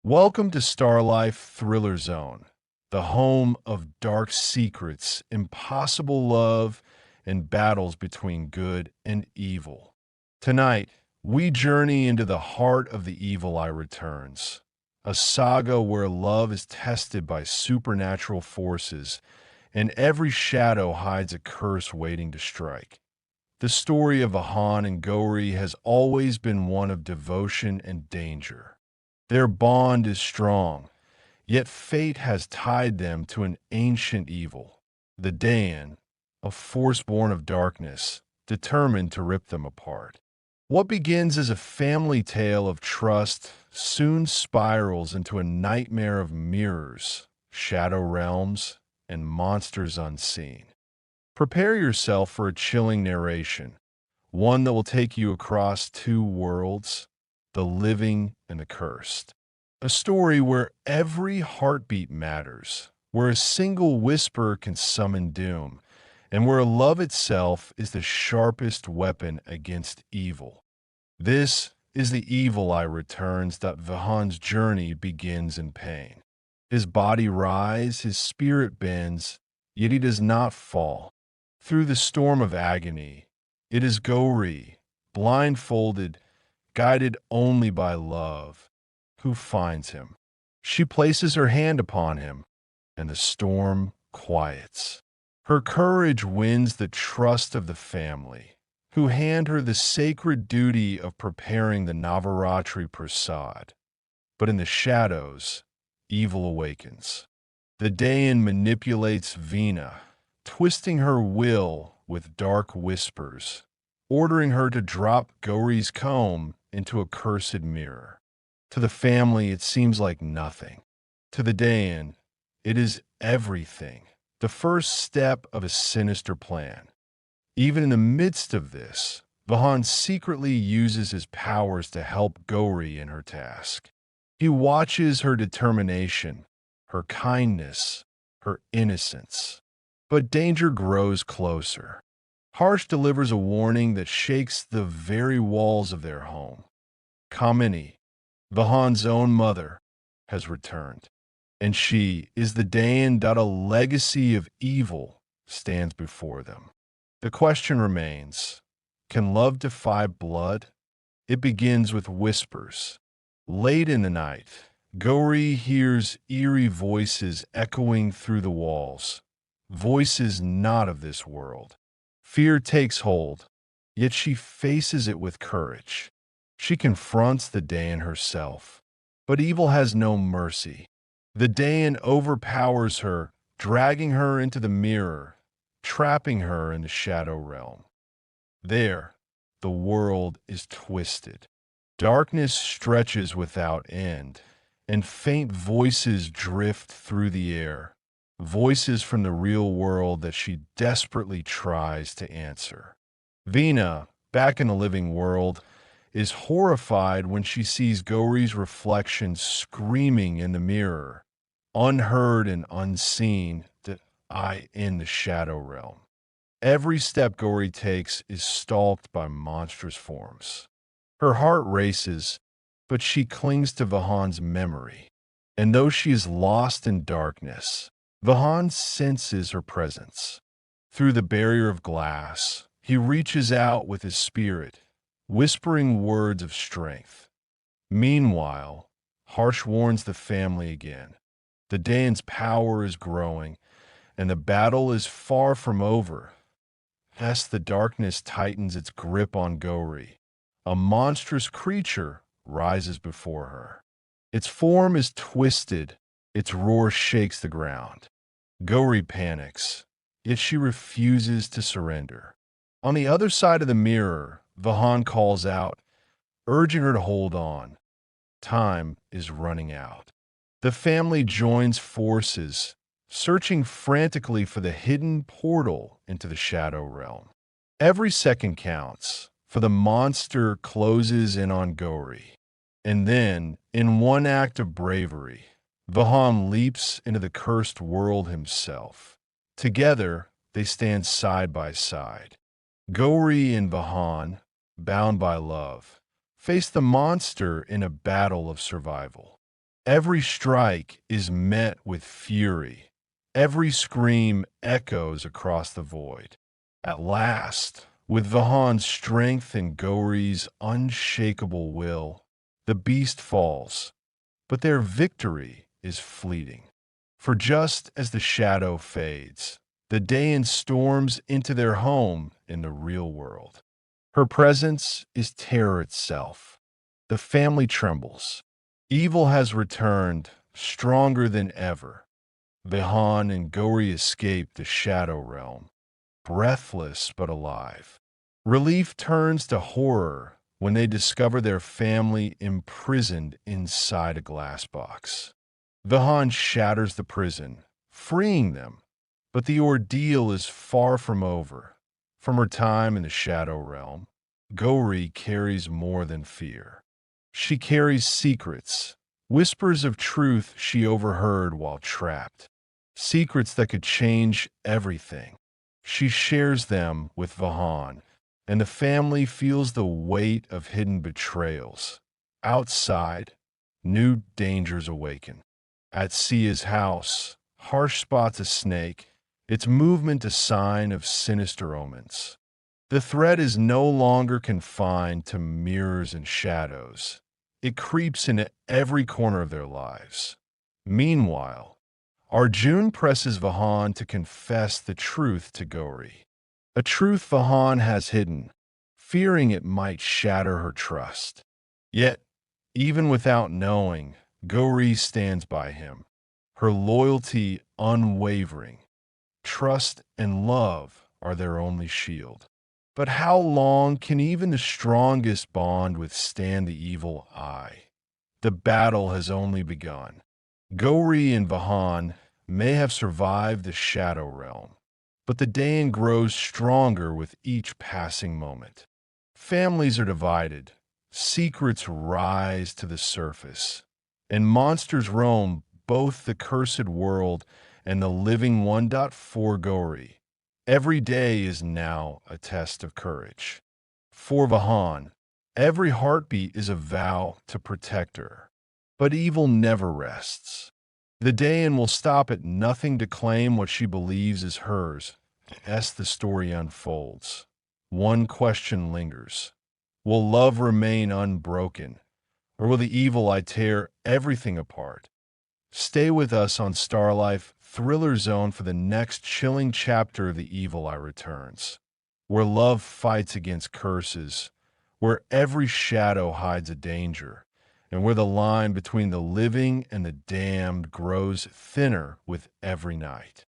Welcome to Starlife ThrillerZone, the home of dark secrets, impossible love, and battles between good and evil. Tonight, we journey into the heart of the Evil Eye Returns, a saga where love is tested by supernatural forces and every shadow hides a curse waiting to strike. The story of Vihaan and Gauri has always been one of devotion and danger. Their bond is strong, yet fate has tied them to an ancient evil, the Dayan, a force born of darkness, determined to rip them apart. What begins as a family tale of trust soon spirals into a nightmare of mirrors, shadow realms, and monsters unseen. Prepare yourself for a chilling narration, one that will take you across two worlds, the living and the cursed. A story where every heartbeat matters, where a single whisper can summon doom, and where love itself is the sharpest weapon against evil. This is the Evil Eye Returns that Vihaan's journey begins in pain. His body writhes, his spirit bends, yet he does not fall. Through the storm of agony, it is Gauri, blindfolded, guided only by love, who finds him. She places her hand upon him, and the storm quiets. Her courage wins the trust of the family, who hand her the sacred duty of preparing the Navaratri Prasad. But in the shadows, evil awakens. The Dayan manipulates Veena, twisting her will with dark whispers, ordering her to drop Gauri's comb into a cursed mirror. To the family, it seems like nothing. To the Dayan, it is everything, the first step of a sinister plan. Even in the midst of this, Vihaan secretly uses his powers to help Gauri in her task. He watches her determination, her kindness, her innocence. But danger grows closer. Harsh delivers a warning that shakes the very walls of their home. Kamini, Vihaan's own mother, has returned, and she is the Dayan that a legacy of evil stands before them. The question remains, can love defy blood? It begins with whispers. Late in the night, Gauri hears eerie voices echoing through the walls, voices not of this world. Fear takes hold, yet she faces it with courage. She confronts the Dayan herself, but evil has no mercy. The Dayan overpowers her, dragging her into the mirror, trapping her in the shadow realm. There, the world is twisted. Darkness stretches without end, and faint voices drift through the air, voices from the real world that she desperately tries to answer. Veena, back in the living world, is horrified when she sees Gauri's reflection screaming in the mirror, unheard and unseen, that I in the shadow realm. Every step Gauri takes is stalked by monstrous forms. Her heart races, but she clings to Vihaan's memory. And though she is lost in darkness, Vihaan senses her presence. Through the barrier of glass, he reaches out with his spirit, whispering words of strength. Meanwhile, Harsh warns the family again. The Dayan's power is growing, and the battle is far from over. As the darkness tightens its grip on Gauri, a monstrous creature rises before her. Its form is twisted, its roar shakes the ground. Gauri panics, yet she refuses to surrender. On the other side of the mirror, Vihaan calls out, urging her to hold on. Time is running out. The family joins forces, searching frantically for the hidden portal into the shadow realm. Every second counts, for the monster closes in on Gauri. And then, in one act of bravery, Vihaan leaps into the cursed world himself. Together, they stand side by side. Gauri and Vihaan, bound by love, face the monster in a battle of survival. Every strike is met with fury. Every scream echoes across the void. At last, with Vihaan's strength and Gauri's unshakable will, the beast falls, but their victory is fleeting. For just as the shadow fades, the Dayan storms into their home in the real world. Her presence is terror itself. The family trembles. Evil has returned, stronger than ever. Vihaan and Gauri escape the shadow realm, breathless but alive. Relief turns to horror when they discover their family imprisoned inside a glass box. Vihaan shatters the prison, freeing them, but the ordeal is far from over. From her time in the shadow realm, Gauri carries more than fear. She carries secrets, whispers of truth she overheard while trapped, secrets that could change everything. She shares them with Vihaan, and the family feels the weight of hidden betrayals. Outside, new dangers awaken. At Sia's house, harsh spots a snake, its movement a sign of sinister omens. The threat is no longer confined to mirrors and shadows. It creeps into every corner of their lives. Meanwhile, Arjun presses Vihaan to confess the truth to Gauri. A truth Vihaan has hidden, fearing it might shatter her trust. Yet, even without knowing, Gauri stands by him, her loyalty unwavering. Trust and love are their only shield. But how long can even the strongest bond withstand the evil eye? The battle has only begun. Gauri and Vihaan may have survived the shadow realm, but the Dayan grows stronger with each passing moment. Families are divided, secrets rise to the surface, and monsters roam both the cursed world and the living one. For Gauri, every day is now a test of courage. For Vihaan, every heartbeat is a vow to protect her. But evil never rests. The Dayan will stop at nothing to claim what she believes is hers. As the story unfolds, one question lingers. Will love remain unbroken, or will the evil eye tear everything apart? Stay with us on Starlife ThrillerZone for the next chilling chapter of The Evil Eye returns, where love fights against curses, where every shadow hides a danger, and where the line between the living and the damned grows thinner with every night.